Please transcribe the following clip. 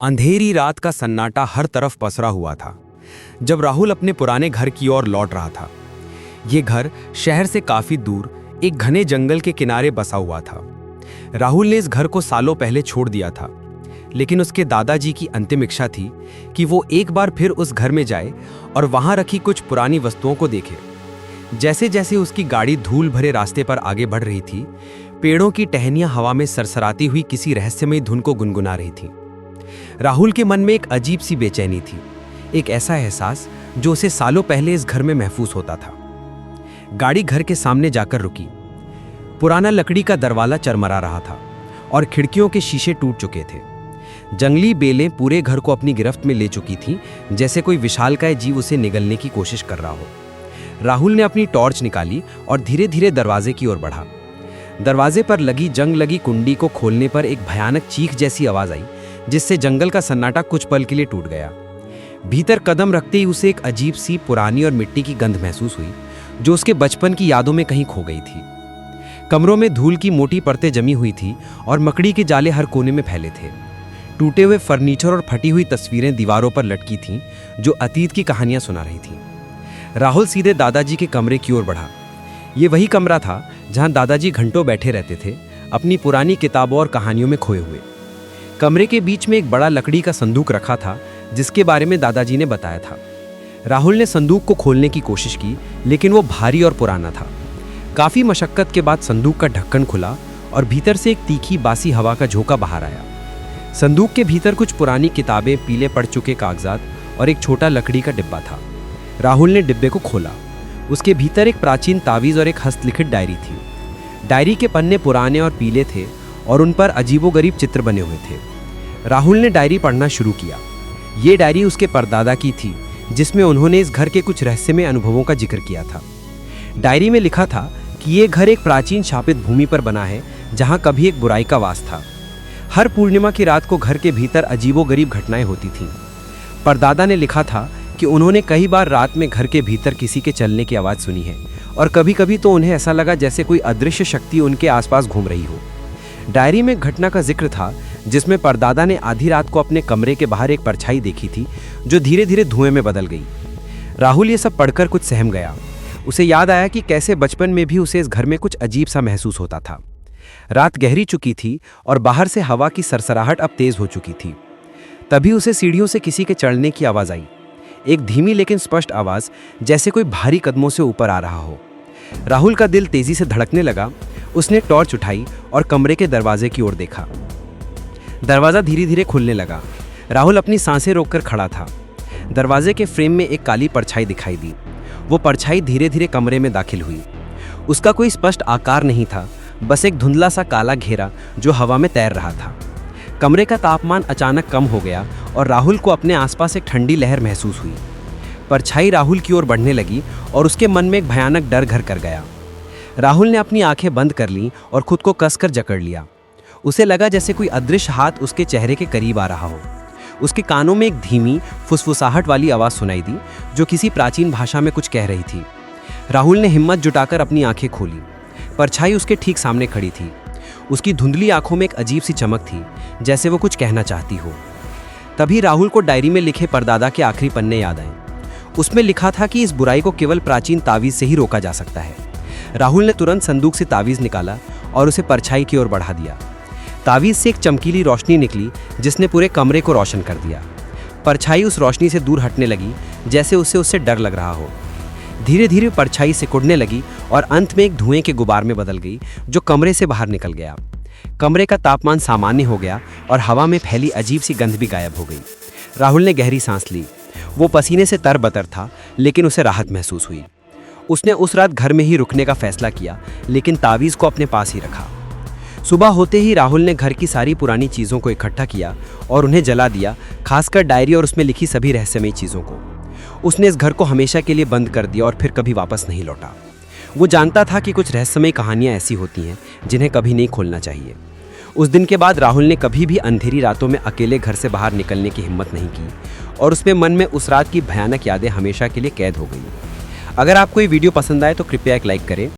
अंधेरी रात का सन्नाटा हर तरफ पसरा हुआ था जब राहुल अपने पुराने घर की ओर लौट रहा था। ये घर शहर से काफी दूर एक घने जंगल के किनारे बसा हुआ था। राहुल ने इस घर को सालों पहले छोड़ दिया था, लेकिन उसके दादाजी की अंतिम इच्छा थी कि वो एक बार फिर उस घर में जाए और वहां रखी कुछ पुरानी वस्तुओं को देखे। जैसे जैसे उसकी गाड़ी धूल भरे रास्ते पर आगे बढ़ रही थी, पेड़ों की टहनियां हवा में सरसराती हुई किसी रहस्यमयी धुन को गुनगुना रही थी। राहुल के मन में एक अजीब सी बेचैनी थी, एक ऐसा एहसास जो उसे सालों पहले इस घर में महसूस होता था। गाड़ी घर के सामने जाकर रुकी। पुराना लकड़ी का दरवाजा चरमरा रहा था और खिड़कियों के शीशे टूट चुके थे। जंगली बेलें पूरे घर को अपनी गिरफ्त में ले चुकी थीं, जैसे कोई विशालकाय जीव उसे निगलने की कोशिश कर रहा हो। राहुल ने अपनी टॉर्च निकाली और धीरे धीरे दरवाजे की ओर बढ़ा। दरवाजे पर लगी जंग लगी कुंडी को खोलने पर एक भयानक चीख जैसी आवाज आई, जिससे जंगल का सन्नाटा कुछ पल के लिए टूट गया। भीतर कदम रखते ही उसे एक अजीब सी पुरानी और मिट्टी की गंध महसूस हुई, जो उसके बचपन की यादों में कहीं खो गई थी। कमरों में धूल की मोटी परतें जमी हुई थी और मकड़ी के जाले हर कोने में फैले थे। टूटे हुए फर्नीचर और फटी हुई तस्वीरें दीवारों पर लटकी थीं, जो अतीत की कहानियां सुना रही थीं। राहुल सीधे दादाजी के कमरे की ओर बढ़ा। ये वही कमरा था जहां दादाजी घंटों बैठे रहते थे, अपनी पुरानी किताबों और कहानियों में खोए हुए। कमरे के बीच में एक बड़ा लकड़ी का संदूक रखा था, जिसके बारे में दादाजी ने बताया था। राहुल ने संदूक को खोलने की कोशिश की, लेकिन वो भारी और पुराना था। काफी मशक्कत के बाद संदूक का ढक्कन खुला और भीतर से एक तीखी बासी हवा का झोंका बाहर आया। संदूक के भीतर कुछ पुरानी किताबें, पीले पड़ चुके कागजात और एक छोटा लकड़ी का डिब्बा था। राहुल ने डिब्बे को खोला। उसके भीतर एक प्राचीन तावीज और एक हस्तलिखित डायरी थी। डायरी के पन्ने पुराने और पीले थे और उन पर अजीबोगरीब चित्र बने हुए थे। राहुल ने डायरी पढ़ना शुरू किया। ये डायरी उसके परदादा की थी, जिसमें उन्होंने इस घर के कुछ रहस्यमय अनुभवों का जिक्र किया था। डायरी में लिखा था कि ये घर एक प्राचीन शापित भूमि पर बना है, जहां कभी एक बुराई का वास था। हर पूर्णिमा की रात को घर के भीतर अजीबोगरीब घटनाएं होती थीं। परदादा ने लिखा था कि उन्होंने कई बार रात में घर के भीतर किसी के चलने की आवाज़ सुनी है और कभी कभी तो उन्हें ऐसा लगा जैसे कोई अदृश्य शक्ति उनके आसपास घूम रही हो। डायरी में एक घटना का जिक्र था, जिसमें परदादा ने आधी रात को अपने कमरे के बाहर एक परछाई देखी थी, जो धीरे धीरे धुएं में बदल गई। राहुल ये सब पढ़कर कुछ सहम गया। उसे याद आया कि कैसे बचपन में भी उसे इस घर में कुछ अजीब सा महसूस होता था। रात गहरी चुकी थी और बाहर से हवा की सरसराहट अब तेज हो चुकी थी। तभी उसे सीढ़ियों से किसी के चढ़ने की आवाज़ आई, एक धीमी लेकिन स्पष्ट आवाज़, जैसे कोई भारी कदमों से ऊपर आ रहा हो। राहुल का दिल तेजी से धड़कने लगा। उसने टॉर्च उठाई और कमरे के दरवाजे की ओर देखा। दरवाज़ा धीरे धीरे खुलने लगा। राहुल अपनी सांसें रोककर खड़ा था। दरवाजे के फ्रेम में एक काली परछाई दिखाई दी। वो परछाई धीरे धीरे कमरे में दाखिल हुई। उसका कोई स्पष्ट आकार नहीं था, बस एक धुंधला सा काला घेरा जो हवा में तैर रहा था। कमरे का तापमान अचानक कम हो गया और राहुल को अपने आसपास एक ठंडी लहर महसूस हुई। परछाई राहुल की ओर बढ़ने लगी और उसके मन में एक भयानक डर घर कर गया। राहुल ने अपनी आंखें बंद कर लीं और खुद को कसकर जकड़ लिया। उसे लगा जैसे कोई अदृश्य हाथ उसके चेहरे के करीब आ रहा हो। उसके कानों में एक धीमी फुसफुसाहट वाली आवाज़ सुनाई दी, जो किसी प्राचीन भाषा में कुछ कह रही थी। राहुल ने हिम्मत जुटाकर अपनी आंखें खोली। परछाई उसके ठीक सामने खड़ी थी। उसकी धुंधली आंखों में एक अजीब सी चमक थी, जैसे वो कुछ कहना चाहती हो। तभी राहुल को डायरी में लिखे परदादा के आखिरी पन्ने याद आए। उसमें लिखा था कि इस बुराई को केवल प्राचीन तावीज़ से ही रोका जा सकता है। राहुल ने तुरंत संदूक से तावीज़ निकाला और उसे परछाई की ओर बढ़ा दिया। तावीज़ से एक चमकीली रोशनी निकली, जिसने पूरे कमरे को रोशन कर दिया। परछाई उस रोशनी से दूर हटने लगी, जैसे उससे डर लग रहा हो। धीरे धीरे परछाई सिकुड़ने लगी और अंत में एक धुएं के गुबार में बदल गई, जो कमरे से बाहर निकल गया। कमरे का तापमान सामान्य हो गया और हवा में फैली अजीब सी गंध भी गायब हो गई। राहुल ने गहरी सांस ली। वो पसीने से तरबतर था, लेकिन उसे राहत महसूस हुई। उसने उस रात घर में ही रुकने का फैसला किया, लेकिन तावीज़ को अपने पास ही रखा। सुबह होते ही राहुल ने घर की सारी पुरानी चीज़ों को इकट्ठा किया और उन्हें जला दिया, खासकर डायरी और उसमें लिखी सभी रहस्यमयी चीज़ों को। उसने इस घर को हमेशा के लिए बंद कर दिया और फिर कभी वापस नहीं लौटा। वो जानता था कि कुछ रहस्यमयी कहानियाँ ऐसी होती हैं जिन्हें कभी नहीं खोलना चाहिए। उस दिन के बाद राहुल ने कभी भी अंधेरी रातों में अकेले घर से बाहर निकलने की हिम्मत नहीं की और उसके मन में उस रात की भयानक यादें हमेशा के लिए कैद हो गई। अगर आपको ये वीडियो पसंद आए तो कृपया एक लाइक करें